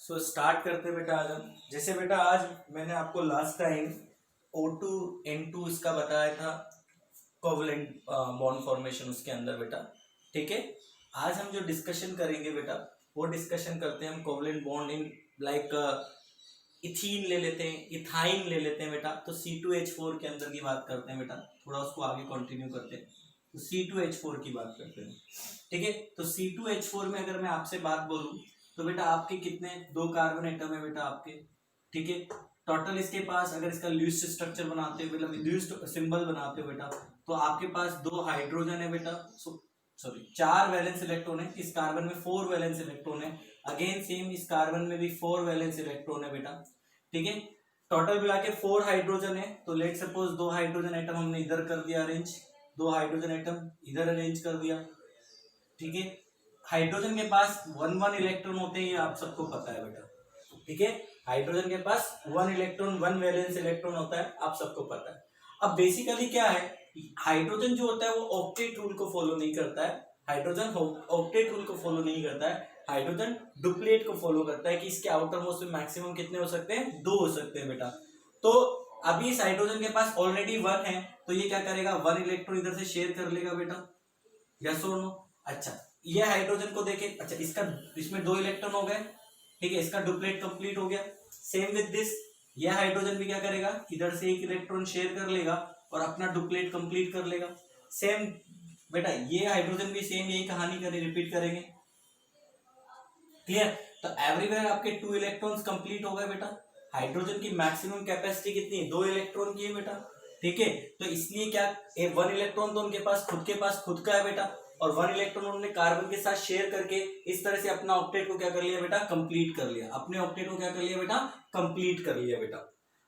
Start करते हैं बेटा। आज हम जैसे बेटा आज मैंने आपको लास्ट टाइम O2N2 इसका बताया था, कोवलेंट बॉन्ड फॉर्मेशन उसके अंदर बेटा। ठीक है, आज हम जो डिस्कशन करेंगे बेटा वो डिस्कशन करते हैं हम covalent bond in like ethene ले लेते हैं, इथाइन ले लेते हैं बेटा। तो C2H4 के अंदर की बात करते हैं बेटा, थोड़ा उसको आगे कंटिन्यू करते हैं। तो C2H4 की बात करते हैं। ठीक है, तो C2H4 में अगर मैं आपसे बात बोलूं तो बेटा आपके कितने दो कार्बन एटम है बेटा आपके। ठीक है, टोटल इसके पास अगर इसका ल्यूस्ड स्ट्रक्चर बनाते हो मतलब ल्यूस्ड सिंबल बनाते हो बेटा, तो आपके पास दो हाइड्रोजन है बेटा, सॉरी 4 वैलेंस इलेक्ट्रॉन है। इस कार्बन में 4 वैलेंस इलेक्ट्रॉन है। अगेन सेम इस कार्बन में भी 4 वैलेंस इलेक्ट्रॉन है बेटा। ठीक है, टोटल मिला के 4 हाइड्रोजन है। तो लेट सपोज 2 हाइड्रोजन एटम हमने इधर कर दिया अरेंज, 2 हाइड्रोजन एटम इधर अरेंज कर दिया। ठीक है, हाइड्रोजन के पास 1 इलेक्ट्रॉन होते हैं, ये आप सबको पता है बेटा। ठीक है, हाइड्रोजन के पास 1 इलेक्ट्रॉन 1 वैलेंस इलेक्ट्रॉन होता है, आप सबको पता है। अब बेसिकली क्या है, हाइड्रोजन जो होता है वो ऑक्टेट रूल को फॉलो नहीं करता है। हाइड्रोजन ऑक्टेट रूल को फॉलो नहीं करता है, हाइड्रोजन डुप्लेट को फॉलो करता है कि इसके आउटर मोस्ट में मैक्सिमम कितने हो सकते हैं, 2 हो सकते हैं बेटा। तो अभी इस हाइड्रोजन के पास ऑलरेडी 1 है, तो ये क्या करेगा, 1 इलेक्ट्रॉन इधर से शेयर कर लेगा बेटा, यस और नो। अच्छा, ये हाइड्रोजन को देखे, अच्छा इसका इसमें 2 इलेक्ट्रॉन हो गए। ठीक है, इसका डुप्लेट कंप्लीट हो गया। सेम विद दिस, ये हाइड्रोजन भी क्या करेगा, इधर से 1 इलेक्ट्रॉन शेयर कर लेगा और अपना डुप्लेट कंप्लीट कर लेगा। सेम बेटा ये हाइड्रोजन भी सेम यही कहानी करें, रिपीट करेंगे। क्लियर, तो एवरीवेयर आपके 2 इलेक्ट्रॉन्स कंप्लीट हो गए बेटा। हाइड्रोजन की मैक्सिमम कैपेसिटी कितनी है, 2 इलेक्ट्रॉन की है बेटा। ठीक है, तो इसलिए क्या 1 इलेक्ट्रॉन तो उनके पास खुद का है बेटा, और 1 इलेक्ट्रॉन उन्होंने कार्बन के साथ शेयर करके इस तरह से अपना ऑक्टेट को क्या कर लिया बेटा, कंप्लीट कर लिया। अपने ऑक्टेट को क्या कर लिया बेटा, कंप्लीट कर लिया बेटा।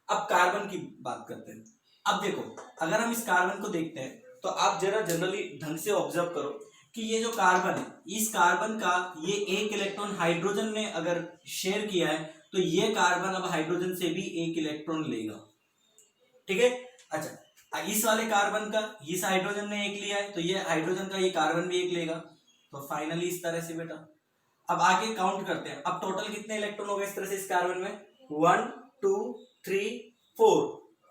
अब कार्बन की बात करते हैं। अब देखो, अगर हम इस कार्बन को देखते हैं तो आप जरा जनरली ढंग से ऑब्जर्व करो कि ये जो कार्बन है, इस कार्बन का ये 1 इलेक्ट्रॉन हाइड्रोजन ने अगर शेयर किया है, तो ये कार्बन अब हाइड्रोजन से भी 1 इलेक्ट्रॉन लेगा। ठीक है, अच्छा इस वाले कार्बन का इस हाइड्रोजन ने 1 लिया है, तो ये हाइड्रोजन का ये कार्बन भी 1 लेगा। तो फाइनली इस तरह से बेटा, अब आगे काउंट करते हैं। अब टोटल कितने इलेक्ट्रॉन हो गए इस तरह से इस कार्बन में, 1 2 3 4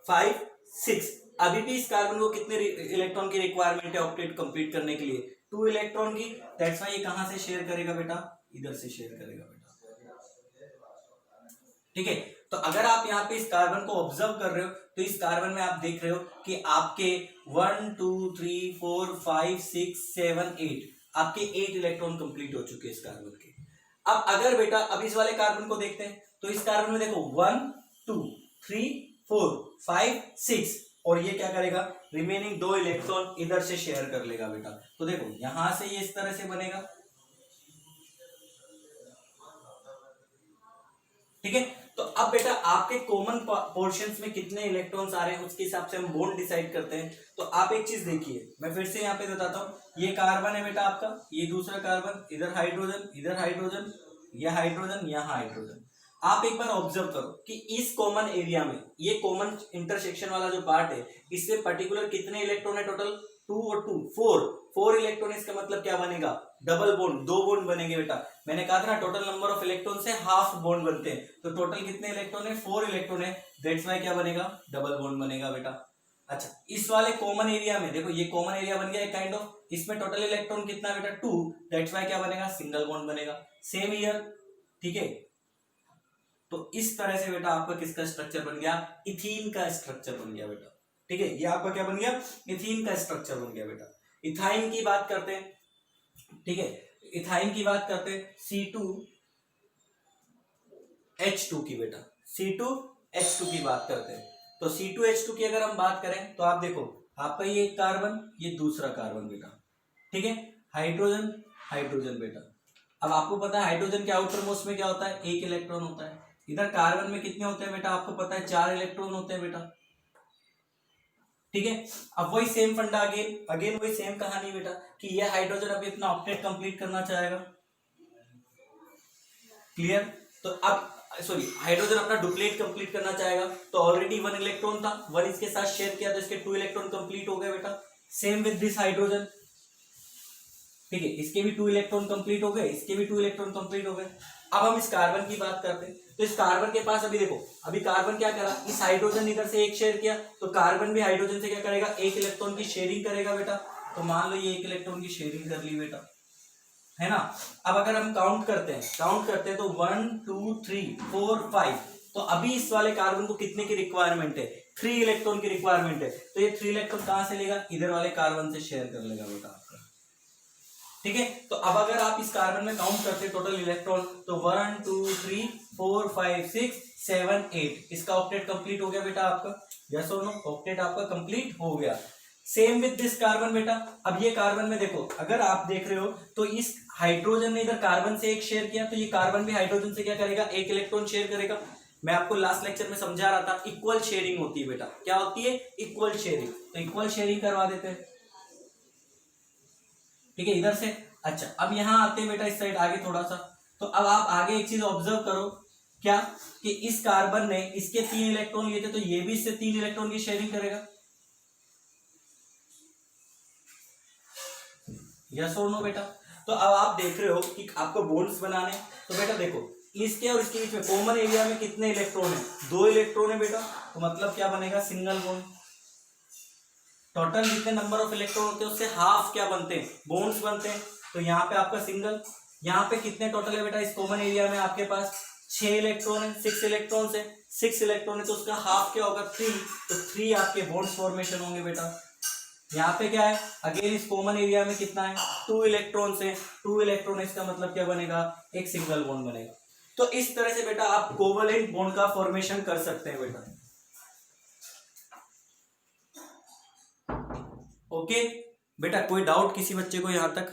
5 6। अभी भी इस कार्बन को कितने इलेक्ट्रॉन की रिक्वायरमेंट है ऑक्टेट कंप्लीट करने के लिए, 2 इलेक्ट्रॉन की। दैट्स व्हाई ये कहां से शेयर करेगा बेटा, इधर से शेयर करेगा बेटा। ठीक है, तो अगर आप यहाँ पे इस कार्बन को ऑब्जर्व कर रहे हो तो इस कार्बन में आप देख रहे हो कि आपके 1 2 3 4 5 6 7 8 आपके 8 इलेक्ट्रॉन कंप्लीट हो चुके हैं इस कार्बन के। अब अगर बेटा अब इस वाले कार्बन को देखते हैं तो इस कार्बन में देखो 1 2 3 4 5 6, और ये क्या करेगा, रिमेनिंग 2 इलेक्ट्रॉन इधर से शेयर कर लेगा बेटा। तो देखो यहां से ये इस तरह से बनेगा। ठीक है, तो अब बेटा आपके कॉमन पोर्शंस में कितने इलेक्ट्रॉन्स आ रहे हैं उसके हिसाब से हम बॉन्ड डिसाइड करते हैं। तो आप एक चीज देखिए, मैं फिर से यहाँ पे बताता हूँ, ये कार्बन है बेटा आपका, ये दूसरा कार्बन, इधर हाइड्रोजन, इधर हाइड्रोजन, ये हाइड्रोजन, यहाँ हाइड्रोजन। आप एक बार ऑब्जर्व करो कि इस कॉमन एरिया में ये कॉमन इंटरसेक्शन वाला जो पार्ट है, इससे पर्टिकुलर कितने इलेक्ट्रॉन है टोटल, 2 और 2 4 इलेक्ट्रॉन। इसका मतलब क्या बनेगा, डबल बॉन्ड, 2 बॉन्ड बनेंगे बेटा। मैंने कहा था ना टोटल नंबर ऑफ इलेक्ट्रॉन से हाफ बॉन्ड बनते हैं, तो टोटल कितने इलेक्ट्रॉन है, 4 इलेक्ट्रॉन है। दैट्स व्हाई क्या बनेगा, डबल बॉन्ड बनेगा बेटा। अच्छा, इस वाले कॉमन एरिया में देखो, ये कॉमन एरिया बन गया काइंड ऑफ, इसमें टोटल इलेक्ट्रॉन कितना बेटा, 2। दैट्स व्हाई क्या बनेगा, सिंगल बॉन्ड बनेगा। Same year. ठीक है, तो इस तरह से बेटा आपका किसका स्ट्रक्चर बन गया, इथीन का स्ट्रक्चर बन गया बेटा। ठीक है, ये आपका क्या बन गया, इथीन का स्ट्रक्चर बन गया बेटा। इथाइन की बात करते हैं। ठीक है, इथाइन की बात करते हैं, C2H2 की बेटा, C2H2 की बात करते हैं। तो C2H2 की अगर हम बात करें तो आप देखो, आपका ये एक कार्बन, ये दूसरा कार्बन बेटा। ठीक है, हाइड्रोजन हाइड्रोजन बेटा। अब आपको पता है हाइड्रोजन के आउटर मोस्ट में क्या होता है, 1 इलेक्ट्रॉन होता है। इधर कार्बन में कितने होते हैं बेटा, आपको पता है 4 इलेक्ट्रॉन होते हैं बेटा। ठीक है, अब वही सेम फंडा, अगेन वही सेम कहानी बेटा कि ये हाइड्रोजन अभी अपना ऑक्टेट कंप्लीट करना चाहेगा। क्लियर, तो अब सॉरी हाइड्रोजन अपना डुप्लेट कंप्लीट करना चाहेगा, तो ऑलरेडी 1 इलेक्ट्रॉन था, 1 इसके साथ शेयर किया तो इसके 2 इलेक्ट्रॉन कंप्लीट हो गए बेटा। Same with this hydrogen. ठीक है, इसके भी 2 इलेक्ट्रॉन कंप्लीट हो गए, इसके भी 2 इलेक्ट्रॉन कंप्लीट हो गए। अब हम इस कार्बन की बात करते हैं, तो इस कार्बन के पास अभी देखो, अभी कार्बन क्या करा, इस हाइड्रोजन इधर से एक शेयर किया, तो कार्बन भी हाइड्रोजन से क्या करेगा, एक इलेक्ट्रॉन की शेयरिंग करेगा बेटा। तो मान लो ये एक इलेक्ट्रॉन की शेयरिंग कर ली बेटा, है ना। अब अगर हम काउंट करते हैं तो 1 2 3 4 5, तो अभी इस वाले कार्बन को कितने की रिक्वायरमेंट है, 3 इलेक्ट्रॉन की रिक्वायरमेंट है। तो ये 3 इलेक्ट्रॉन कहां से लेगा, इधर वाले कार्बन से शेयर कर लेगा बेटा आपका। ठीक है, तो अब अगर आप इस कार्बन में काउंट करते हैं टोटल इलेक्ट्रॉन, तो 1 2 3 4 5 6 7 8, इसका ऑक्टेट कंप्लीट हो गया बेटा आपका। यस और नो, ऑक्टेट आपका कंप्लीट हो गया। सेम विद दिस कार्बन बेटा। अब ये कार्बन में देखो, अगर आप देख रहे हो तो इस हाइड्रोजन ने इधर कार्बन से एक शेयर किया, तो ये कार्बन भी हाइड्रोजन से क्या करेगा, एक इलेक्ट्रॉन शेयर करेगा। मैं आपको लास्ट लेक्चर में समझा रहा था, इक्वल शेयरिंग होती है बेटा। क्या होती है, इक्वल शेयरिंग। तो इक्वल शेयरिंग करवा देते हैं, ठीक है, इधर से। अच्छा, अब यहां आते हैं बेटा इस साइड आगे थोड़ा सा। तो अब आप आगे एक चीज ऑब्जर्व करो, क्या कि इस कार्बन ने इसके 3 इलेक्ट्रॉन लिए थे, तो ये भी इससे 3 इलेक्ट्रॉन की शेयरिंग करेगा। यस और नो बेटा। तो अब आप देख रहे हो कि आपको बॉन्ड्स बनाने, तो बेटा देखो, इसके और इसके बीच में कॉमन एरिया में कितने इलेक्ट्रॉन है, 2 इलेक्ट्रॉन है बेटा। तो मतलब क्या बनेगा, सिंगल बॉन्ड। टोटल जितने नंबर ऑफ इलेक्ट्रॉन होते हैं उससे हाफ क्या बनते हैं, बॉन्ड्स बनते हैं। तो यहाँ पे आपका सिंगल, यहाँ पे कितने टोटल है बेटा, इस कॉमन एरिया में आपके पास 6 इलेक्ट्रॉन है, 6 इलेक्ट्रॉन से 6 इलेक्ट्रॉन है, तो उसका हाफ क्या होगा, 3। तो 3 आपके बॉन्ड्स फॉर्मेशन होंगे बेटा। यहाँ पे क्या है, अगेन इस कॉमन एरिया में कितना है, 2 इलेक्ट्रॉन से 2 इलेक्ट्रॉन, इसका मतलब क्या बनेगा, एक सिंगल बॉन्ड बनेगा। तो इस तरह से बेटा आप कोवलेंट बॉन्ड का फॉर्मेशन कर सकते हैं बेटा। ओके बेटा, कोई डाउट किसी बच्चे को यहां तक,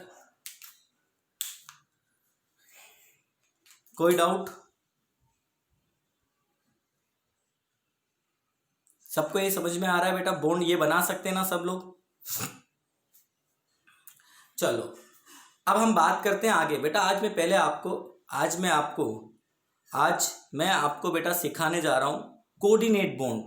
कोई डाउट? सबको ये समझ में आ रहा है बेटा, बॉन्ड ये बना सकते हैं ना सब लोग। चलो अब हम बात करते हैं आगे बेटा। आज मैं आपको बेटा सिखाने जा रहा हूं कोऑर्डिनेट बॉन्ड।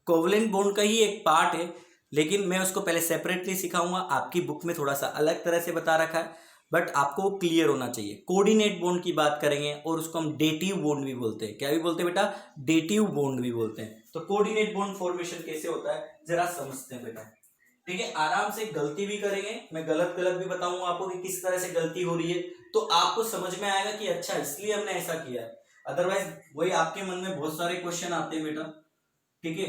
कोवलेंट बॉन्ड का ही एक पार्ट है, लेकिन मैं उसको पहले सेपरेटली सिखाऊंगा। आपकी बुक में थोड़ा सा अलग तरह से बता रखा है, बट आपको क्लियर होना चाहिए। कोऑर्डिनेट बॉन्ड की बात करेंगे और उसको हम डेटिव बॉन्ड भी बोलते हैं। क्या भी बोलते हैं बेटा, डेटिव बॉन्ड भी बोलते हैं। तो कोऑर्डिनेट बॉन्ड फॉर्मेशन कैसे होता है जरा समझते हैं बेटा। ठीक है, आराम से गलती भी करेंगे, मैं गलत भी बताऊंगा आपको कि किस तरह से गलती हो रही है, तो आपको समझ में आएगा कि अच्छा इसलिए हमने ऐसा किया है। अदरवाइज वही आपके मन में बहुत सारे क्वेश्चन आते हैं बेटा। ठीक है,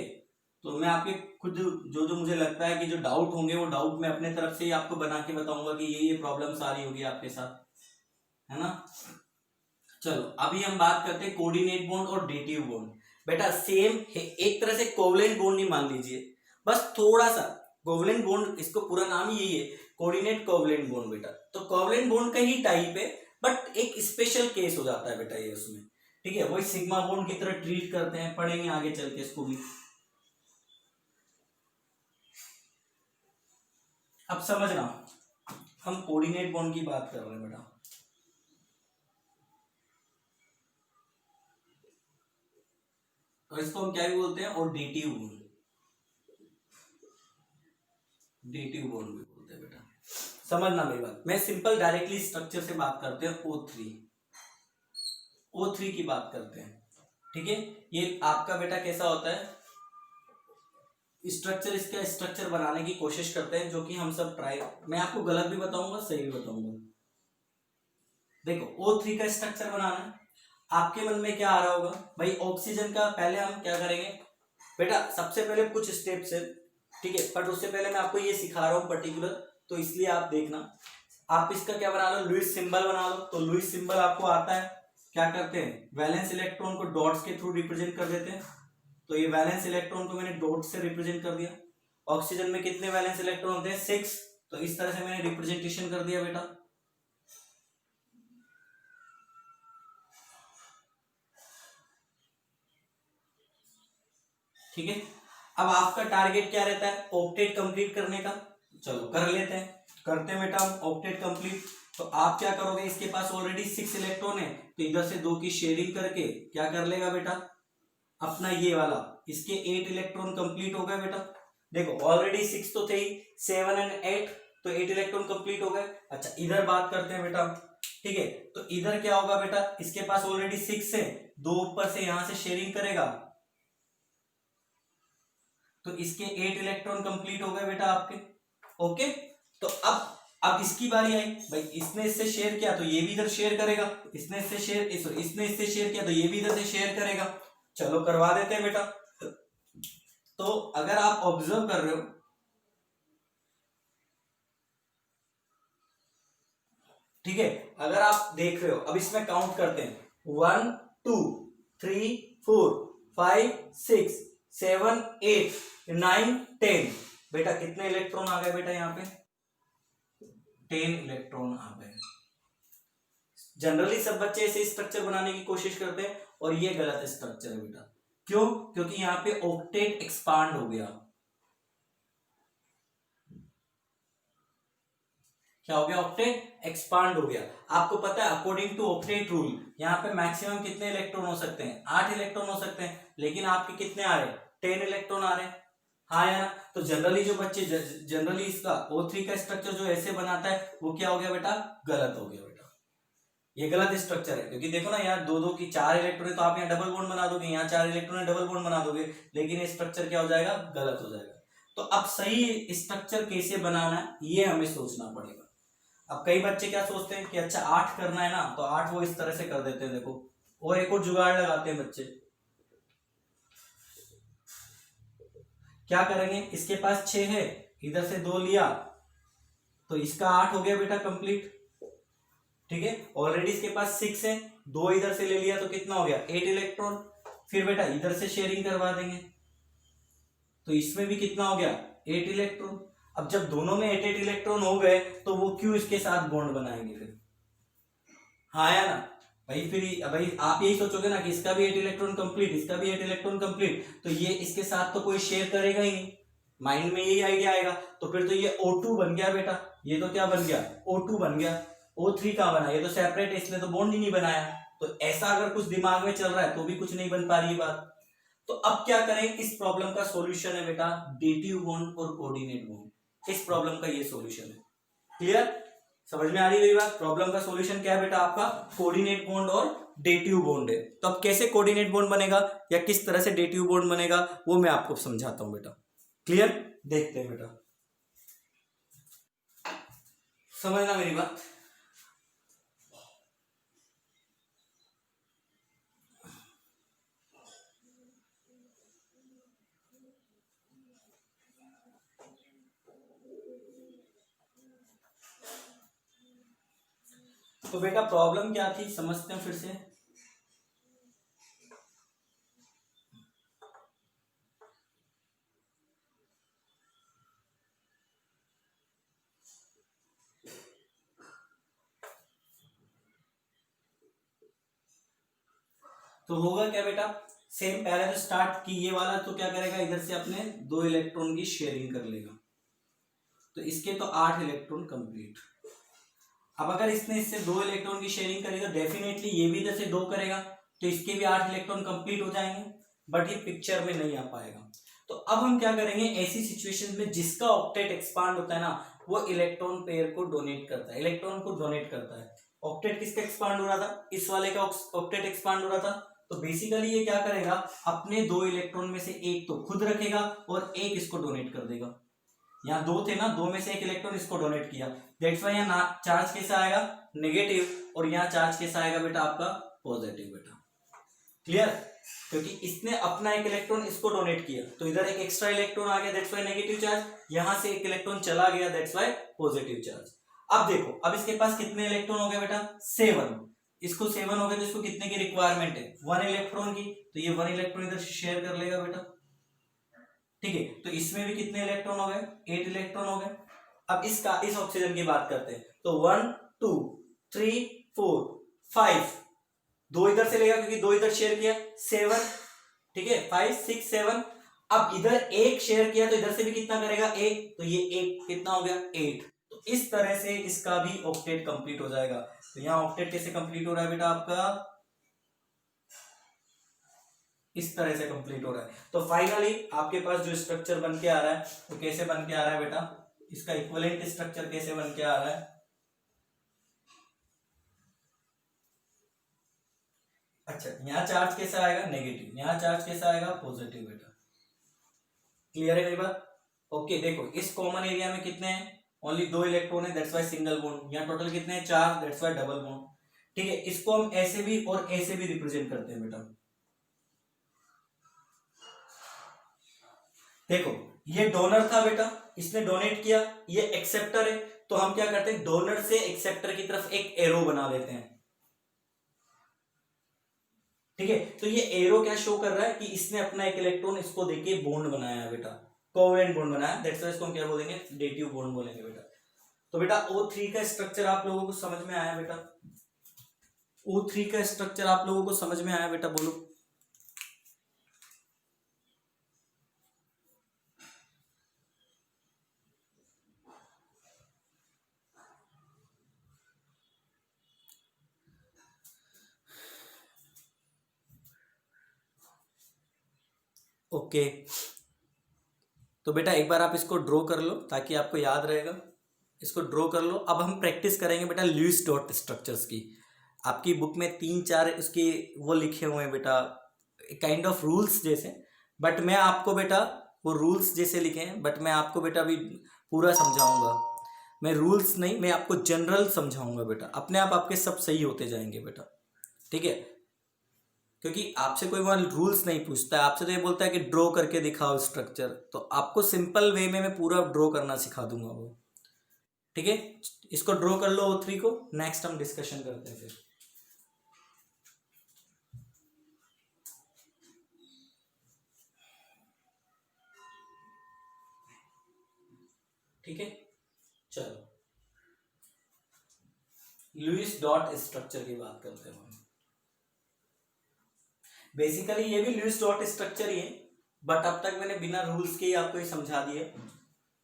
तो मैं आपके खुद जो मुझे लगता है कि जो डाउट होंगे वो डाउट मैं अपने तरफ से ही आपको बना के बताऊंगा कि ये प्रॉब्लम्स आ रही होगी आपके साथ, है ना। चलो अभी हम बात करते हैं कोऑर्डिनेट बॉन्ड और डेटिव बॉन्ड। बेटा सेम है, एक तरह से कोवलेंट बॉन्ड नहीं मान लीजिए, बस थोड़ा सा कोवलेंट बॉन्ड, इसको पूरा नाम ही यही है, कोऑर्डिनेट कोवलेंट बॉन्ड बेटा। तो कोवलेंट बॉन्ड का ही टाइप है, बट एक स्पेशल केस हो जाता है बेटा ये उसमें। ठीक है, वही सिग्मा बॉन्ड की तरह ट्रीट करते हैं, पढ़ेंगे आगे चल के इसको भी। अब समझना, हम कोऑर्डिनेट बॉन्ड की बात कर रहे हैं बेटा। तो इसको हम क्या भी बोलते हैं, और डेटिव बॉन्ड, डेटिव बॉन्ड भी बोलते हैं बेटा। समझना मेरी बात, मैं सिंपल डायरेक्टली स्ट्रक्चर से बात करते हैं। O3 की बात करते हैं। ठीक है, ये आपका बेटा कैसा होता है स्ट्रक्चर, इसका स्ट्रक्चर बनाने की कोशिश करते हैं, जो कि हम सब ट्राई, मैं आपको गलत भी बताऊंगा सही भी बताऊंगा। देखो O3 का स्ट्रक्चर बनाना है, आपके मन में क्या आ रहा होगा भाई, ऑक्सीजन का पहले हम क्या करेंगे बेटा, सबसे पहले कुछ स्टेप्स है। ठीक है, बट उससे पहले मैं आपको ये सिखा रहा हूँ पर्टिकुलर, तो इसलिए आप देखना। आप इसका क्या बना लो, लुईस सिंबल बना लो। तो लुईस सिंबल आपको आता है, क्या करते हैं, वैलेंस इलेक्ट्रॉन को डॉट्स के थ्रू रिप्रेजेंट कर देते हैं। तो ये वैलेंस इलेक्ट्रॉन को मैंने डॉट से रिप्रेजेंट कर दिया। ऑक्सीजन में कितने वैलेंस इलेक्ट्रॉन होते हैं, 6। तो इस तरह से मैंने रिप्रेजेंटेशन कर दिया बेटा। ठीक है, अब आपका टारगेट क्या रहता है, ऑक्टेट कंप्लीट करने का। चलो कर लेते हैं, करते हैं बेटा हम ऑक्टेट कंप्लीट। तो आप क्या करोगे, इसके पास ऑलरेडी 6 इलेक्ट्रॉन है, तो इधर से 2 की शेयरिंग करके क्या कर लेगा बेटा, अपना ये वाला, इसके 8 इलेक्ट्रॉन कंप्लीट हो गए बेटा। देखो ऑलरेडी 6 तो थे ही, 7 और 8, तो 8 इलेक्ट्रॉन कंप्लीट हो गए। अच्छा इधर बात करते हैं बेटा, ठीक है, तो इधर क्या होगा बेटा, इसके पास ऑलरेडी 6 है, 2 ऊपर से यहां से शेयरिंग करेगा, तो इसके 8 इलेक्ट्रॉन कंप्लीट हो गए बेटा आपके। ओके, तो अब इसकी बारी आई भाई, इसने इससे शेयर किया तो ये भी इधर शेयर करेगा, इसने इससे शेयर किया तो ये भी इधर से शेयर करेगा। चलो करवा देते हैं बेटा। तो अगर आप ऑब्जर्व कर रहे हो, ठीक है, अगर आप देख रहे हो, अब इसमें काउंट करते हैं, 1 2 3 4 5 6 7 8 9 10, बेटा कितने इलेक्ट्रॉन आ गए बेटा यहाँ पे, 10 इलेक्ट्रॉन आ गए। जनरली सब बच्चे ऐसे स्ट्रक्चर बनाने की कोशिश करते हैं और ये गलत स्ट्रक्चर है बेटा। क्यों? क्योंकि यहाँ पे ऑक्टेट एक्सपांड हो गया। क्या हो गया? ऑक्टेट एक्सपांड हो गया। आपको पता है अकॉर्डिंग टू ऑक्टेट रूल यहाँ पे मैक्सिमम कितने इलेक्ट्रॉन हो सकते हैं? 8 इलेक्ट्रॉन हो सकते हैं, लेकिन आपके कितने आ रहे? 10 इलेक्ट्रॉन आ रहे हैं। हाँ या ना? तो जनरली जो बच्चे जनरली इसका O3 का स्ट्रक्चर जो ऐसे बनाता है वो क्या हो गया बेटा? गलत हो गया बेटा, ये गलत स्ट्रक्चर है। क्योंकि देखो ना यहाँ 2 की 4 इलेक्ट्रॉन है, तो आप यहाँ डबल बॉन्ड बना दोगे, यहाँ 4 इलेक्ट्रॉन है डबल बॉन्ड बना दोगे, लेकिन ये स्ट्रक्चर क्या हो जाएगा? गलत हो जाएगा। तो अब सही स्ट्रक्चर कैसे बनाना है ये हमें सोचना पड़ेगा। अब कई बच्चे क्या सोचते हैं कि अच्छा 8 करना है ना, तो 8 वो इस तरह से कर देते हैं, देखो, और एक और जुगाड़ लगाते हैं बच्चे। क्या करेंगे? इसके पास 6 है, इधर से 2 लिया तो इसका 8 हो गया बेटा कंप्लीट, ठीक है। ऑलरेडी इसके पास 6 है, 2 इधर से ले लिया तो कितना हो गया? 8 इलेक्ट्रॉन। फिर बेटा इधर से शेयरिंग करवा देंगे तो इसमें भी कितना हो गया? 8 इलेक्ट्रॉन। अब जब दोनों में 8 इलेक्ट्रॉन हो गए तो वो क्यों इसके साथ बॉन्ड बनाएंगे फिर? हाँ या ना भाई? फिर भाई आप यही सोचोगे ना कि इसका भी 8 इलेक्ट्रॉन कंप्लीट, इसका भी 8 इलेक्ट्रॉन कंप्लीट, तो ये इसके साथ तो कोई शेयर करेगा ही नहीं। माइंड में यही आइडिया आएगा। तो फिर तो ये O2 बन गया बेटा, ये तो क्या बन गया? O2 बन गया। O3 कहां बना? ये तो सेपरेट है, इसलिए तो बॉन्ड ही नहीं बनाया। तो ऐसा अगर कुछ दिमाग में चल रहा है तो भी कुछ नहीं बन पा रही बात। तो अब क्या करें? इस प्रॉब्लम का सॉल्यूशन है बेटा डेटिव बॉन्ड और कोऑर्डिनेट बॉन्ड। इस प्रॉब्लम का ये सॉल्यूशन है। क्लियर? समझ में आ रही है बात? प्रॉब्लम का सॉल्यूशन क्या है बेटा आपका? कोऑर्डिनेट बॉन्ड और डेटिव बॉन्ड है। तो अब कैसे कोऑर्डिनेट बॉन्ड बनेगा या किस तरह से डेटिव बॉन्ड बनेगा वो मैं आपको समझाता हूं बेटा। क्लियर? देखते हैं बेटा, समझना मेरी बात। तो बेटा प्रॉब्लम क्या थी समझते हैं फिर से। तो होगा क्या बेटा? सेम पहले तो स्टार्ट की ये वाला तो क्या करेगा? इधर से अपने 2 इलेक्ट्रॉन की शेयरिंग कर लेगा, तो इसके तो 8 इलेक्ट्रॉन कंप्लीट। अब अगर इसने इससे 2 इलेक्ट्रॉन की शेयरिंग करी तो डेफिनेटली ये भी इधर से 2 करेगा, तो इसके भी 8 इलेक्ट्रॉन कंप्लीट हो जाएंगे, बट ये पिक्चर में नहीं आ पाएगा। तो अब हम क्या करेंगे? ऐसी सिचुएशन में जिसका ऑक्टेट एक्सपांड होता है ना, वो इलेक्ट्रॉन पेयर को डोनेट करता है, इलेक्ट्रॉन को डोनेट करता है। ऑक्टेट किसका एक्सपांड हो रहा था? इस वाले का ऑक्टेट एक्सपांड हो रहा था। तो बेसिकली ये क्या करेगा? अपने 2 इलेक्ट्रॉन में से एक तो खुद रखेगा और एक इसको डोनेट कर देगा। यहाँ 2 थे ना, 2 में से एक इलेक्ट्रॉन इसको डोनेट किया, दैट्स वाई यहाँ चार्ज कैसा आएगा? नेगेटिव, और यहाँ चार्ज कैसा आएगा बेटा आपका? पॉजिटिव बेटा। क्लियर? क्योंकि इसने अपना एक इलेक्ट्रॉन इसको डोनेट किया तो इधर एक एक्स्ट्रा इलेक्ट्रॉन आ गया, दैट्स वाई नेगेटिव चार्ज। यहां से एक इलेक्ट्रॉन चला गया, दैट्स वाई पॉजिटिव चार्ज। अब देखो, अब इसके पास कितने इलेक्ट्रॉन हो गए बेटा? 7। इसको 7 हो गए तो इसको कितने की रिक्वायरमेंट है? 1 इलेक्ट्रॉन की, तो ये 1 इलेक्ट्रॉन इधर शेयर कर लेगा बेटा, ठीक है। तो इसमें भी कितने इलेक्ट्रॉन हो गए? 8 इलेक्ट्रॉन हो गए। अब इसका इस ऑक्सीजन की बात करते हैं, तो 1 2 3 4 5, 2 इधर से लेगा क्योंकि 2 इधर शेयर किया, 7, ठीक है, 5 6 7। अब इधर एक शेयर किया तो इधर से भी कितना करेगा? एक, तो ये एक कितना हो गया? 8। तो इस तरह से इसका भी ऑक्टेट कंप्लीट हो जाएगा। तो यहाँ ऑक्टेट कैसे कंप्लीट हो रहा है बेटा आपका? इस तरह से कंप्लीट हो रहा है। तो फाइनली आपके पास जो स्ट्रक्चर बन के आ रहा है वो कैसे बन के आ रहा है बेटा? इसका इक्विवेलेंट स्ट्रक्चर कैसे बन के आ रहा है। अच्छा, यहाँ चार्ज कैसा आएगा, नेगेटिव, यहाँ चार्ज कैसा आएगा, पॉजिटिव बेटा। क्लियर है मेरी बात। ओके, देखो इस कॉमन एरिया में कितने हैं, ओनली 2 इलेक्ट्रॉन है, दैट्स वाई सिंगल बॉन्ड। यहाँ टोटल कितने हैं, 4, दैट्स वाई डबल बॉन्ड। ठीक है, इसको हम ऐसे भी और ऐसे भी रिप्रेजेंट करते हैं बेटा। देखो ये डोनर था बेटा, इसने डोनेट किया, ये एक्सेप्टर है, तो हम क्या करते हैं, डोनर से एक्सेप्टर की तरफ एक एरो बना देते हैं। ठीक है, तो ये एरो क्या शो कर रहा है कि इसने अपना एक इलेक्ट्रॉन इसको देके बॉन्ड बनाया है बेटा, कोवेलेंट बॉन्ड बनाया, दैट्स वाई इसको हम क्या बोलेंगे, डेटिव बॉन्ड बोलेंगे बेटा। तो बेटा O3 का स्ट्रक्चर आप लोगों को समझ में आया बेटा, O3 का स्ट्रक्चर आप लोगों को समझ में आया बेटा, बोलो। ओके, तो बेटा एक बार आप इसको ड्रॉ कर लो ताकि आपको याद रहेगा। इसको ड्रॉ कर लो। अब हम प्रैक्टिस करेंगे बेटा ल्यूइस डॉट स्ट्रक्चर्स की। आपकी बुक में 3-4 उसके वो लिखे हुए हैं बेटा, काइंड ऑफ रूल्स जैसे, बट मैं आपको बेटा वो रूल्स जैसे लिखे हैं, बट मैं आपको बेटा अभी पूरा समझाऊंगा। मैं रूल्स नहीं, मैं आपको जनरल समझाऊंगा बेटा, अपने आप आपके सब सही होते जाएंगे बेटा। ठीक है, क्योंकि आपसे कोई वहाँ रूल्स नहीं पूछता है, आपसे तो ये बोलता है कि ड्रॉ करके दिखाओ स्ट्रक्चर, तो आपको सिंपल वे में मैं पूरा ड्रॉ करना सिखा दूंगा वो। ठीक है, इसको ड्रॉ कर लो O3 को, नेक्स्ट हम डिस्कशन करते हैं फिर। ठीक है, चलो लुईस डॉट स्ट्रक्चर की बात करते हैं हम। बेसिकली ये भी लुईस डॉट स्ट्रक्चर ही है, बट अब तक मैंने बिना रूल्स के ही आपको ये समझा दिया।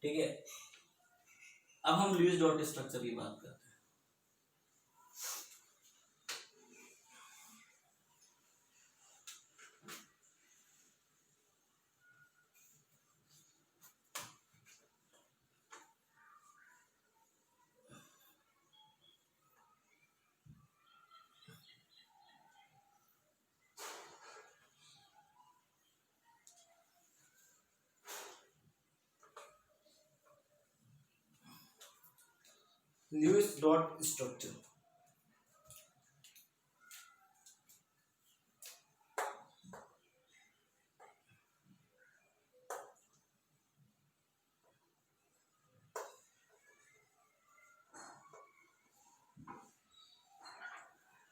ठीक है, अब हम लुईस डॉट स्ट्रक्चर की बात करते हैं। Lewis dot structure.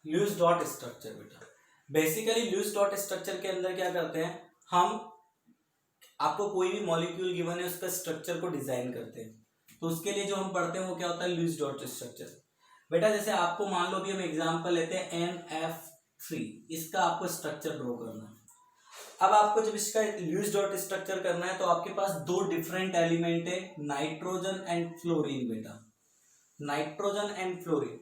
Lewis dot structure बेटा, बेसिकली ल्यूइस डॉट स्ट्रक्चर के अंदर क्या करते हैं हम, आपको कोई भी मॉलिक्यूल गिवन है उसका स्ट्रक्चर को डिजाइन करते हैं, तो उसके लिए जो हम पढ़ते हैं वो क्या होता है, लुईस डॉट स्ट्रक्चर। बेटा जैसे आपको मान लो भी हम एग्जांपल लेते हैं NF3, इसका आपको स्ट्रक्चर ड्रॉ करना है। अब आपको जब इसका लुईस डॉट स्ट्रक्चर करना है तो आपके पास 2 डिफरेंट एलिमेंट है, नाइट्रोजन एंड फ्लोरीन बेटा, नाइट्रोजन एंड फ्लोरीन।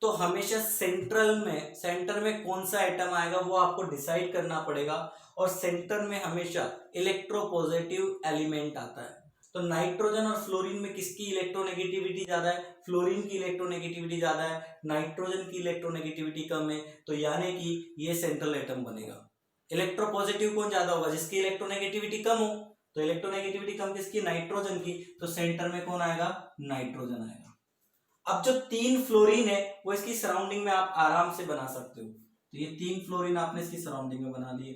तो हमेशा सेंटर में कौन सा एटम आएगा वो आपको डिसाइड करना पड़ेगा, और सेंटर में हमेशा इलेक्ट्रोपॉजिटिव एलिमेंट आता है। तो नाइट्रोजन और फ्लोरीन में किसकी इलेक्ट्रोनेगेटिविटी ज्यादा है, फ्लोरीन की इलेक्ट्रोनेगेटिविटी ज्यादा है, नाइट्रोजन की इलेक्ट्रोनेगेटिविटी कम है, तो यानी कि ये सेंट्रल एटम बनेगा। इलेक्ट्रोपॉजिटिव कौन ज्यादा होगा, जिसकी इलेक्ट्रोनेगेटिविटी कम हो, तो इलेक्ट्रोनेगेटिविटी कम किसकी, नाइट्रोजन की, तो सेंटर में कौन आएगा, नाइट्रोजन आएगा। अब जो 3 फ्लोरीन है वो इसकी सराउंडिंग में आप आराम से बना सकते हो, तो ये 3 फ्लोरीन आपने इसकी सराउंडिंग में बना दिए।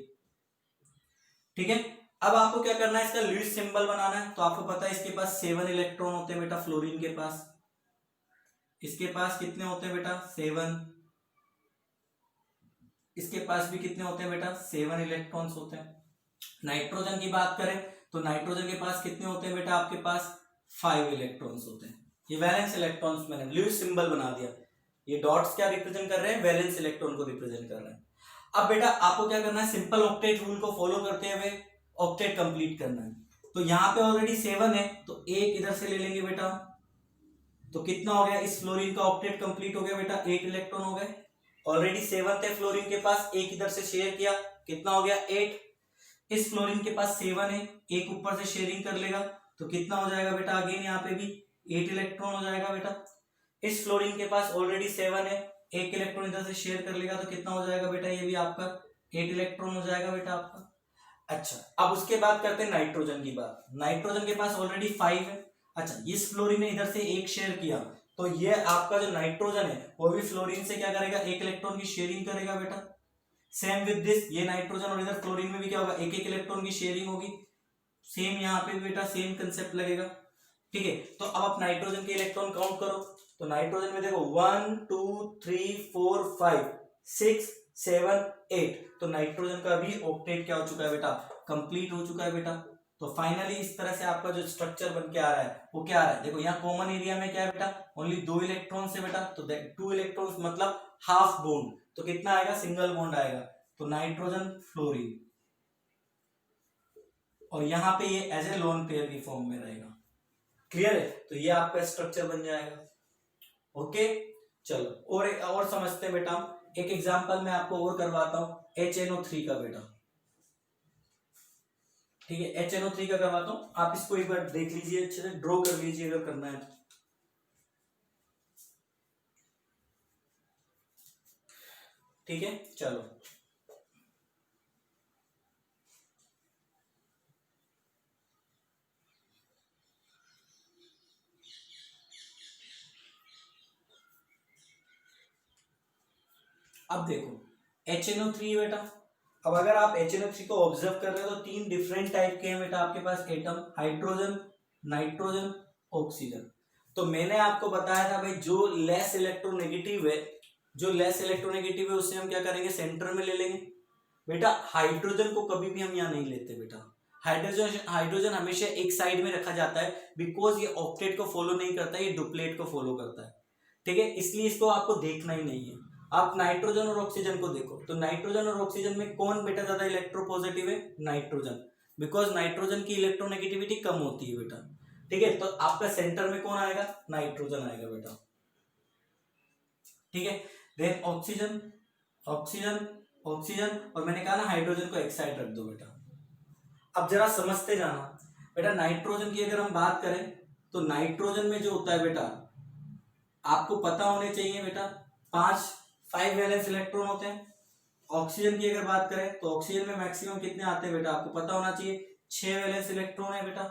ठीक है, अब आपको क्या करना है, इसका लुईस सिंबल बनाना है। तो आपको पता है इसके पास 7 इलेक्ट्रॉन होते हैं बेटा, फ्लोरीन के पास, इसके पास कितने होते हैं बेटा, 7, इसके पास भी कितने होते हैं बेटा, 7 इलेक्ट्रॉन्स होते हैं। नाइट्रोजन की बात करें तो नाइट्रोजन के पास कितने होते हैं बेटा, आपके पास 5 इलेक्ट्रॉन्स होते हैं। ये वैलेंस इलेक्ट्रॉन्स मैंने लुईस सिंबल बना दिया। ये डॉट्स क्या रिप्रेजेंट कर रहे हैं, वैलेंस इलेक्ट्रॉन को रिप्रेजेंट कर रहे हैं। अब बेटा आपको क्या करना है, सिंपल ऑक्टेट रूल को फॉलो करते हुए ऑक्टेट कंप्लीट करना है। तो यहाँ पे ऑलरेडी 7 है, तो एक इधर से ले लेंगे बेटा, तो कितना हो गया, इस फ्लोरीन का ऑक्टेट कंप्लीट हो गया बेटा, 8 इलेक्ट्रॉन हो गए। ऑलरेडी 7 थे फ्लोरीन के पास, एक इधर से शेयर किया, कितना हो गया, 8। इस फ्लोरीन के पास 7 है, एक ऊपर से शेयरिंग कर लेगा, तो कितना हो जाएगा बेटा, अगेन यहाँ पे भी 8 इलेक्ट्रॉन हो जाएगा बेटा। इस फ्लोरीन के पास ऑलरेडी 7 है, एक इलेक्ट्रॉन इधर से शेयर कर लेगा तो कितना हो जाएगा बेटा, ये भी आपका 8 इलेक्ट्रॉन हो जाएगा बेटा आपका। अच्छा, अब उसके बाद करते हैं नाइट्रोजन की बात। नाइट्रोजन के पास ऑलरेडी 5 है। अच्छा, इस फ्लोरीन ने इधर से एक शेयर किया तो ये आपका जो नाइट्रोजन है वो भी फ्लोरीन से क्या करेगा, एक इलेक्ट्रॉन की शेयरिंग करेगा बेटा। सेम विद दिस, ये नाइट्रोजन और इधर फ्लोरीन में भी क्या होगा, एक एक इलेक्ट्रॉन की शेयरिंग होगी। सेम यहाँ पे भी बेटा सेम कंसेप्ट लगेगा। ठीक है, तो अब आप नाइट्रोजन के इलेक्ट्रॉन काउंट करो। तो नाइट्रोजन में देखो 1 2 3 4 5 6 7 8, तो नाइट्रोजन का भी ऑक्टेट क्या हो चुका है बेटा, कंप्लीट हो चुका है बेटा। तो फाइनली इस तरह से आपका जो स्ट्रक्चर बन के आ रहा है वो क्या आ रहा है, देखो यहाँ कॉमन एरिया में क्या है बेटा, ओनली 2 इलेक्ट्रॉन है बेटा। तो 2 इलेक्ट्रॉन्स मतलब हाफ बॉन्ड, तो कितना आएगा, सिंगल बॉन्ड आएगा। तो नाइट्रोजन फ्लोरीन, और यहाँ पे ये एज ए लोन पेयर की फॉर्म में रहेगा। क्लियर है, तो ये आपका स्ट्रक्चर बन जाएगा। ओके, चलो और समझते हैं बेटा। एक एग्जांपल मैं आपको और करवाता हूं HNO3 का बेटा। ठीक है, HNO3 का करवाता हूं, आप इसको एक बार देख लीजिए, अच्छे से ड्रॉ कर लीजिए अगर करना है। ठीक है, चलो अब देखो HNO3 बेटा। अब अगर आप HNO3 को ऑब्जर्व कर रहे हो तो 3 डिफरेंट टाइप के हैं बेटा आपके पास एटम, हाइड्रोजन, नाइट्रोजन, ऑक्सीजन। तो मैंने आपको बताया था भाई जो लेस इलेक्ट्रोनेगेटिव है, जो लेस इलेक्ट्रोनेगेटिव है उसे हम क्या करेंगे, सेंटर में ले लेंगे बेटा। हाइड्रोजन को कभी भी हम यहाँ नहीं लेते बेटा। हाइड्रोजन हमेशा एक साइड में रखा जाता है, बिकॉज ये ऑक्टेट को फॉलो नहीं करता है, ये डुप्लेट को फॉलो करता है। ठीक है, इसलिए इसको आपको देखना ही नहीं है। आप नाइट्रोजन और ऑक्सीजन को देखो, तो नाइट्रोजन और ऑक्सीजन में कौन बेटा ज्यादा इलेक्ट्रोपॉजिटिव है, नाइट्रोजन, बिकॉज नाइट्रोजन की इलेक्ट्रोनेगेटिविटी कम होती है बेटा। ठीक है, तो आपका सेंटर में कौन आएगा, नाइट्रोजन आएगा बेटा। ठीक है, देन ऑक्सीजन, ऑक्सीजन, ऑक्सीजन, और मैंने कहा ना हाइड्रोजन को एक साइड रख दो बेटा। अब जरा समझते जाना बेटा, नाइट्रोजन की अगर हम बात करें तो नाइट्रोजन में जो होता है बेटा, आपको पता होने चाहिए बेटा, 5 वैलेंस इलेक्ट्रॉन होते हैं। ऑक्सीजन की अगर बात करें तो ऑक्सीजन में मैक्सिमम कितने आते हैं बेटा, आपको पता होना चाहिए, 6 वैलेंस इलेक्ट्रॉन है बेटा।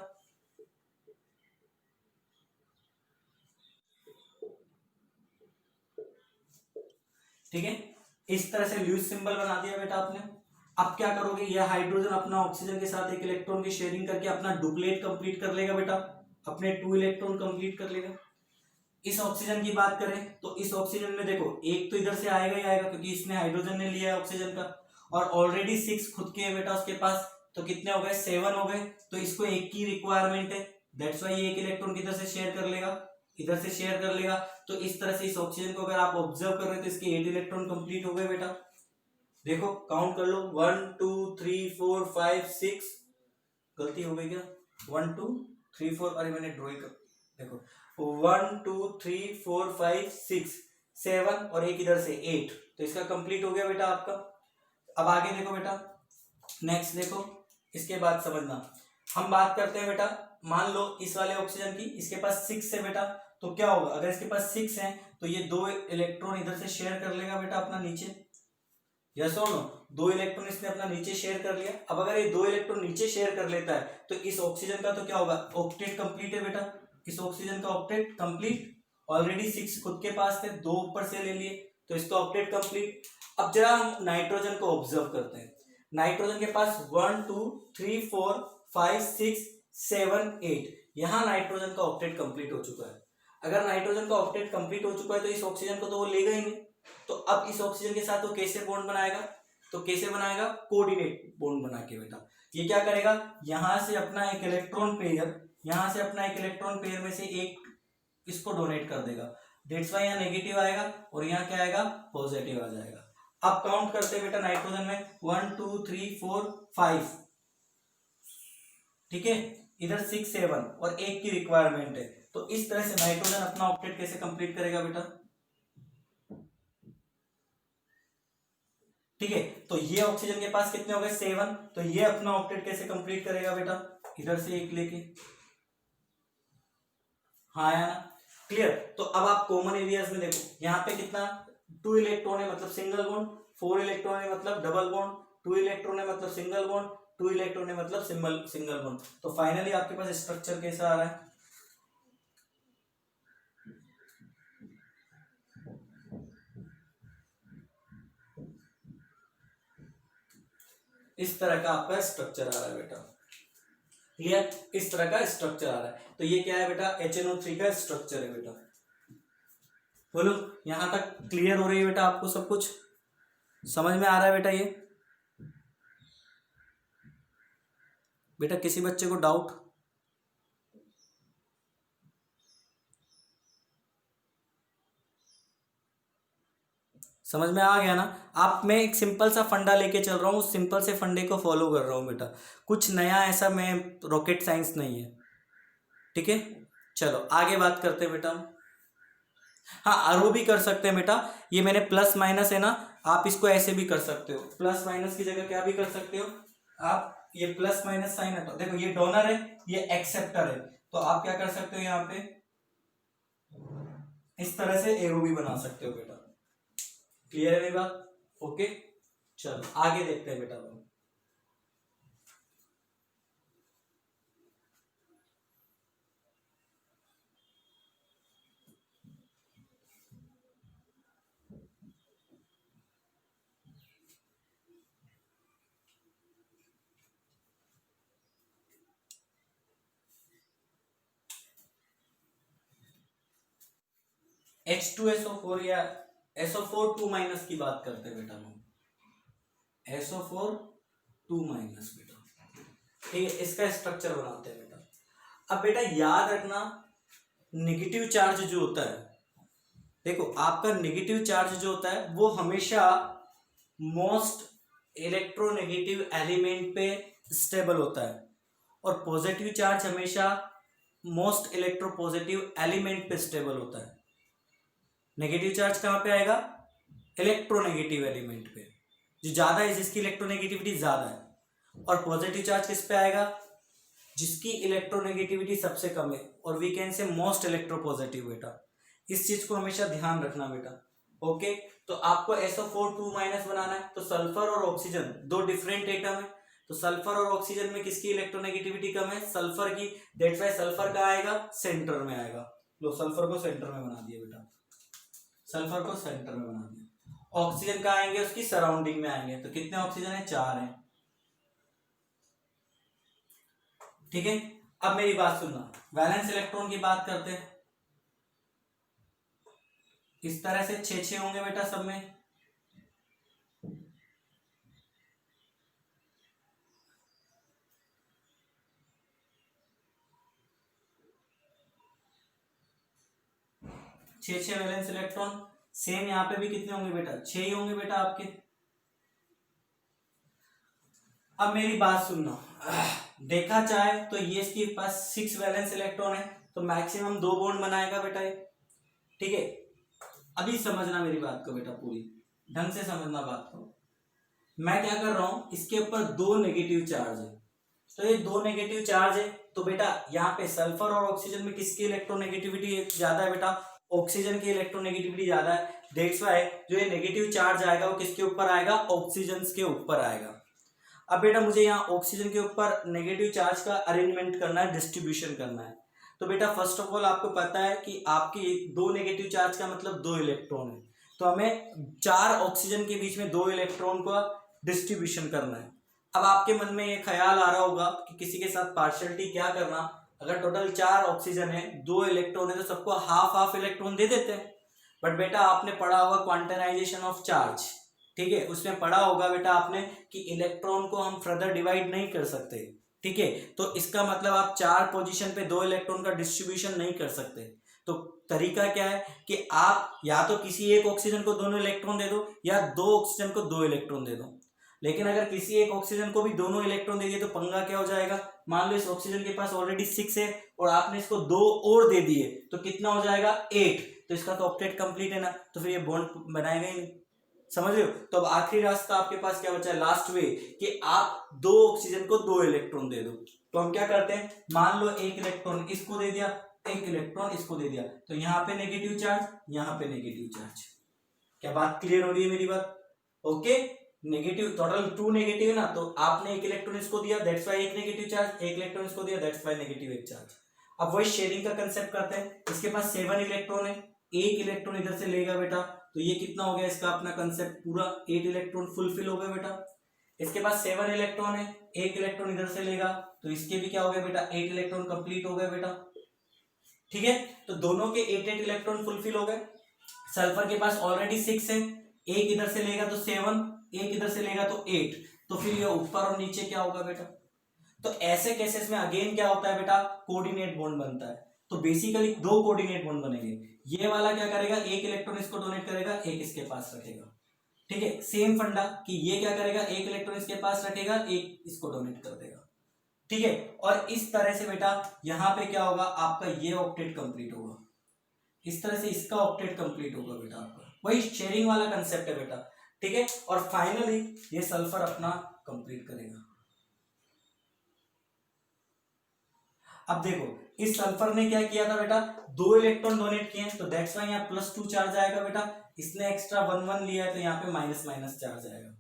ठीक है, इस तरह से ल्यूइस सिंबल बना दिया बेटा आपने। अब क्या करोगे, यह हाइड्रोजन अपना ऑक्सीजन के साथ एक इलेक्ट्रॉन की शेयरिंग करके अपना डुप्लेट कंप्लीट कर लेगा बेटा, अपने 2 इलेक्ट्रॉन कंप्लीट कर लेगा। इस ऑक्सीजन की बात करें तो इस ऑक्सीजन में देखो एक तो इधर से आएगा ही आएगा, क्योंकि इसने हाइड्रोजन ने लिया है ऑक्सीजन का, और ऑलरेडी 6 खुद के है बेटा उसके पास, तो कितने हो गए, 7 हो गए। तो इसको एक की रिक्वायरमेंट है, दैट्स वाई ये एक इलेक्ट्रॉन किधर से शेयर कर लेगा, इधर से शेयर कर लेगा। तो इस तरह से इस ऑक्सीजन को अगर आप ऑब्जर्व कर रहे हो तो इसके 8 इलेक्ट्रॉन कंप्लीट हो गए बेटा। देखो काउंट कर लो, 1 2 3 4 5 6, गलती हो गई क्या, 1 2 3 4, अरे मैंने ड्रॉइंग कर, देखो 1 2 3 4 5 6 7 और एक इधर से 8, तो इसका कंप्लीट हो गया बेटा आपका। अब आगे देखो बेटा, नेक्स्ट देखो, इसके बाद समझना, हम बात करते हैं बेटा, मान लो इस वाले ऑक्सीजन की, इसके पास 6 है बेटा, तो क्या होगा, अगर इसके पास 6 है तो ये 2 इलेक्ट्रॉन इधर से शेयर कर लेगा बेटा अपना नीचे, यस और नो, 2 इलेक्ट्रॉन इसने अपना नीचे शेयर कर लिया। अब अगर ये 2 इलेक्ट्रॉन नीचे शेयर कर लेता है तो इस ऑक्सीजन का तो क्या होगा, ऑक्टेट कंप्लीट है बेटा, इस ऑक्सीजन का ऑक्टेट कंप्लीट। ऑलरेडी 6 खुद के पास थे, 2 ऊपर से ले लिए, तो इसका ऑक्टेट कंप्लीट। अब जरा हम नाइट्रोजन को ऑब्जर्व करते हैं, नाइट्रोजन के पास 1 2 3 4 5 6 7 8, यहां नाइट्रोजन का ऑक्टेट कंप्लीट हो चुका है। अगर नाइट्रोजन का ऑक्टेट कंप्लीट हो चुका है तो इस ऑक्सीजन को तो वो लेगा ही नहीं। तो अब इस ऑक्सीजन के साथ वो कैसे बॉन्ड बनाएगा, तो कैसे बनाएगा, कोऑर्डिनेट बॉन्ड बना के बेटा। ये क्या करेगा, यहां से अपना एक इलेक्ट्रॉन पेयर, यहां से अपना एक इलेक्ट्रॉन पेयर में से एक इसको डोनेट कर देगा, दैट्स वाई यहाँ नेगेटिव आएगा और यहाँ क्या आएगा, पॉजिटिव आ जाएगा। अब काउंट करते हैं बेटा नाइट्रोजन में, 1 2 3 4 5, ठीक है, इधर 6 7 और एक की रिक्वायरमेंट है। तो इस तरह से नाइट्रोजन अपना ऑक्टेट कैसे कंप्लीट करेगा बेटा, ठीक है। तो ये ऑक्सीजन के पास कितने हो गए, 7, तो ये अपना ऑक्टेट कैसे कंप्लीट करेगा बेटा, इधर से एक लेके, हाँ या ना, क्लियर। तो अब आप कॉमन एरियाज में देखो, यहाँ पे कितना 2 इलेक्ट्रॉन है मतलब सिंगल बॉन्ड, 4 इलेक्ट्रॉन है मतलब डबल बॉन्ड, 2 इलेक्ट्रॉन है मतलब सिंगल बॉन्ड, 2 इलेक्ट्रॉन है मतलब सिंगल बॉन्ड। तो फाइनली आपके पास स्ट्रक्चर कैसा आ रहा है, इस तरह का आपका स्ट्रक्चर आ रहा है बेटा, क्लियर, इस तरह का स्ट्रक्चर आ रहा है। तो ये क्या है बेटा, HNO3 का स्ट्रक्चर है बेटा। बोलो यहां तक क्लियर हो रही है बेटा, आपको सब कुछ समझ में आ रहा है बेटा? ये बेटा किसी बच्चे को डाउट? समझ में आ गया ना? आप, मैं एक सिंपल सा फंडा लेके चल रहा हूँ, उस सिंपल से फंडे को फॉलो कर रहा हूँ बेटा, कुछ नया ऐसा मैं रॉकेट साइंस नहीं है, ठीक है। चलो आगे बात करते हैं बेटा। हाँ आरो भी कर सकते हैं बेटा, ये मैंने प्लस माइनस है ना, आप इसको ऐसे भी कर सकते हो, प्लस माइनस की जगह क्या भी कर सकते हो आप, ये प्लस माइनस साइन हटाओ, देखो ये डोनर है, ये एक्सेप्टर है, तो आप क्या कर सकते हो यहाँ पे इस तरह से एरो भी बना सकते हो बेटा। क्लियर है मेरी बात? ओके चलो आगे देखते हैं बेटा। H2SO4 या SO4 2 माइनस की बात करते हैं बेटा हम, SO4 2 माइनस बेटा, ठीक है, इसका स्ट्रक्चर बनाते हैं बेटा। अब बेटा याद रखना, नेगेटिव चार्ज जो होता है, देखो आपका नेगेटिव चार्ज जो होता है वो हमेशा मोस्ट इलेक्ट्रोनेगेटिव एलिमेंट पे स्टेबल होता है, और पॉजिटिव चार्ज हमेशा मोस्ट इलेक्ट्रोपॉजिटिव एलिमेंट पे स्टेबल होता है। नेगेटिव चार्ज कहाँ पे आएगा, इलेक्ट्रोनेगेटिव एलिमेंट पे, जो ज्यादा है जिसकी इलेक्ट्रोनेगेटिविटी ज्यादा है, और पॉजिटिव चार्ज किस पे आएगा, जिसकी इलेक्ट्रोनेगेटिविटी सबसे कम है, और we can say most electropositive बेटा। इस चीज को हमेशा ध्यान रखना बेटा। ओके तो आपको SO4 2 माइनस बनाना है, तो सल्फर और ऑक्सीजन दो डिफरेंट एटम है, तो सल्फर और ऑक्सीजन में किसकी इलेक्ट्रोनेगेटिविटी कम है, सल्फर की, दैट्स व्हाई सल्फर का आएगा सेंटर में आएगा। लो सल्फर को सेंटर में बना दिया बेटा, सल्फर को सेंटर में बना दिया। ऑक्सीजन का आएंगे उसकी सराउंडिंग में आएंगे, तो कितने ऑक्सीजन है, 4 हैं, ठीक है। अब मेरी बात सुनना, वैलेंस इलेक्ट्रॉन की बात करते हैं, इस तरह से 6 होंगे बेटा सब में, छह वैलेंस इलेक्ट्रॉन। सेम यहाँ पे भी कितने होंगे बेटा, 6 ही होंगे बेटा आपके। अब मेरी बात सुनना, देखा जाए तो ये इसके पास 6 वैलेंस इलेक्ट्रॉन है, तो मैक्सिमम 2 बॉन्ड बनाएगा बेटा ये, ठीक है। अभी समझना मेरी बात को बेटा, पूरी ढंग से समझना बात को। मैं क्या कर रहा हूं, इसके ऊपर 2 नेगेटिव चार्ज है, तो ये 2 नेगेटिव चार्ज है, तो बेटा यहाँ पे सल्फर और ऑक्सीजन में किसकी इलेक्ट्रोनेगेटिविटी ज्यादा है बेटा, ऑक्सीजन की इलेक्ट्रोनेगेटिविटी ज्यादा है, दैट्स व्हाई जो ये नेगेटिव चार्ज आएगा वो किसके ऊपर आएगा, ऑक्सीजन के ऊपर आएगा। अब बेटा मुझे यहाँ ऑक्सीजन के ऊपर नेगेटिव चार्ज का अरेंजमेंट करना है, डिस्ट्रीब्यूशन करना है। तो बेटा फर्स्ट ऑफ ऑल आपको पता है कि आपकी 2 नेगेटिव चार्ज का मतलब 2 इलेक्ट्रॉन है, तो हमें 4 ऑक्सीजन के बीच में 2 इलेक्ट्रॉन का डिस्ट्रीब्यूशन करना है। अब आपके मन में ये ख्याल आ रहा होगा कि किसी के साथ पार्शियलिटी क्या करना, अगर टोटल 4 ऑक्सीजन है, 2 इलेक्ट्रॉन है, तो सबको हाफ हाफ इलेक्ट्रॉन दे देते हैं। बट बेटा आपने पढ़ा होगा क्वांटाइजेशन ऑफ चार्ज, ठीक है, उसमें पढ़ा होगा बेटा आपने कि इलेक्ट्रॉन को हम फर्दर डिवाइड नहीं कर सकते, ठीक है। तो इसका मतलब आप 4 पोजीशन पे 2 इलेक्ट्रॉन का डिस्ट्रीब्यूशन नहीं कर सकते। तो तरीका क्या है कि आप या तो किसी एक ऑक्सीजन को दोनों इलेक्ट्रॉन दे दो, या 2 ऑक्सीजन को 2 इलेक्ट्रॉन दे दो। लेकिन अगर किसी एक ऑक्सीजन को भी दोनों इलेक्ट्रॉन दे दिए तो पंगा क्या हो जाएगा, मान लो इस ऑक्सीजन के पास ऑलरेडी 6 है और आपने इसको 2 और दे दिए, तो कितना हो जाएगा, 8, तो इसका तो ऑक्टेट कंप्लीट है ना, तो फिर ये बॉन्ड बनाएगा ही नहीं, समझ रहे हो। तो अब आखिरी रास्ता आपके पास क्या बचा है, लास्ट वे, कि आप 2 ऑक्सीजन को 2 इलेक्ट्रॉन दे दो। तो हम क्या करते हैं, मान लो 1 इलेक्ट्रॉन इसको दे दिया, एक इलेक्ट्रॉन इसको दे दिया, तो यहाँ पे नेगेटिव चार्ज, यहाँ पे नेगेटिव चार्ज। क्या बात क्लियर हो रही है मेरी बात? ओके, नेगेटिव टोटल 2 नेगेटिव है ना, तो आपने एक इलेक्ट्रॉन इसको दिया, दैट्स वाई एक नेगेटिव चार्ज, एक इलेक्ट्रॉन इसको दिया, दैट्स वाई नेगेटिव एक चार्ज। अब वही शेयरिंग का कंसेप्ट करते हैं। इसके पास 7 इलेक्ट्रॉन है, एक इलेक्ट्रॉन इधर से लेगा बेटा, तो ये कितना हो गया इसका अपना कंसेप्ट पूरा 8 इलेक्ट्रॉन फुलफिल हो गया बेटा। इसके पास 7 इलेक्ट्रॉन है, एक इलेक्ट्रॉन इधर से लेगा, तो इसके भी क्या हो गया बेटा 8 इलेक्ट्रॉन कंप्लीट हो गए बेटा। ठीक है, तो दोनों के 8 इलेक्ट्रॉन फुलफिल हो गए। सल्फर के पास ऑलरेडी 6 है, एक इधर से लेगा तो 7, एक इधर से लेगा तो 8, तो फिर ये ऊपर और नीचे क्या होगा बेटा। तो ऐसे केसेस में अगेन क्या होता है बेटा, कोऑर्डिनेट बॉन्ड बनता है। तो बेसिकली 2 कोऑर्डिनेट बॉन्ड बनेंगे। ये वाला क्या करेगा, एक इलेक्ट्रॉन इसको डोनेट करेगा, एक इसके पास रखेगा। ठीक है, सेम फंडा कि ये क्या करेगा, एक इलेक्ट्रॉन इसके पास रखेगा, एक इसको डोनेट कर देगा। ठीक है, और इस तरह से बेटा यहां पे क्या होगा, आपका ये ऑक्टेट कंप्लीट होगा, इस तरह से इसका ऑक्टेट कंप्लीट होगा बेटा आपका। वही शेयरिंग वाला कंसेप्ट है बेटा। ठीक है, और फाइनली ये सल्फर अपना कंप्लीट करेगा। अब देखो इस सल्फर ने क्या किया था बेटा, 2 इलेक्ट्रॉन डोनेट किए, तो दैट्स वाई यहाँ +2 चार्ज आएगा बेटा। इसने एक्स्ट्रा 1 लिया है, तो यहाँ पे माइनस चार्ज आएगा।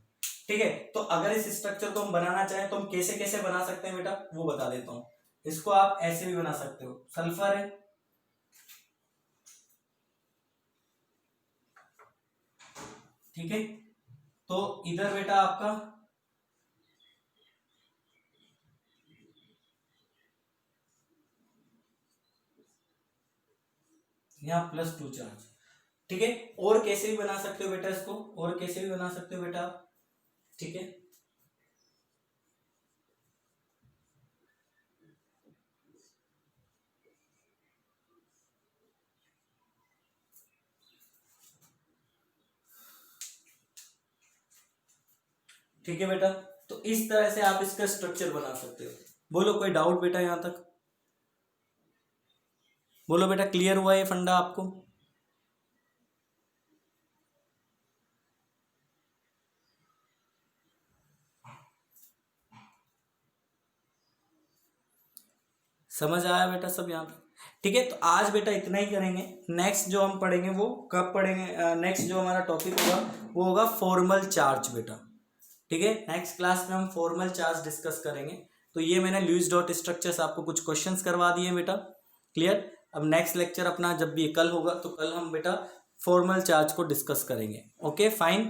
ठीक है, तो अगर इस स्ट्रक्चर को हम बनाना चाहें तो हम कैसे कैसे बना सकते हैं बेटा, वो बता देता हूं। इसको आप ऐसे भी बना सकते हो, सल्फर है, ठीक है, तो इधर बेटा आपका यहाँ +2 चार्ज। ठीक है, और कैसे भी बना सकते हो बेटा इसको, और कैसे भी बना सकते हो बेटा। ठीक है, ठीक है बेटा, तो इस तरह से आप इसका स्ट्रक्चर बना सकते हो। बोलो कोई डाउट बेटा यहां तक, बोलो बेटा क्लियर हुआ ये फंडा आपको? समझ आया बेटा सब यहाँ पे? ठीक है, तो आज बेटा इतना ही करेंगे। नेक्स्ट जो हम पढ़ेंगे वो कब पढ़ेंगे, नेक्स्ट जो हमारा टॉपिक होगा वो होगा फॉर्मल चार्ज बेटा। ठीक है, नेक्स्ट क्लास में हम फॉर्मल चार्ज डिस्कस करेंगे। तो ये मैंने लुईस डॉट स्ट्रक्चर्स आपको कुछ क्वेश्चंस करवा दिए बेटा, क्लियर। अब नेक्स्ट लेक्चर अपना जब भी कल होगा तो कल हम बेटा फॉर्मल चार्ज को डिस्कस करेंगे। Okay fine.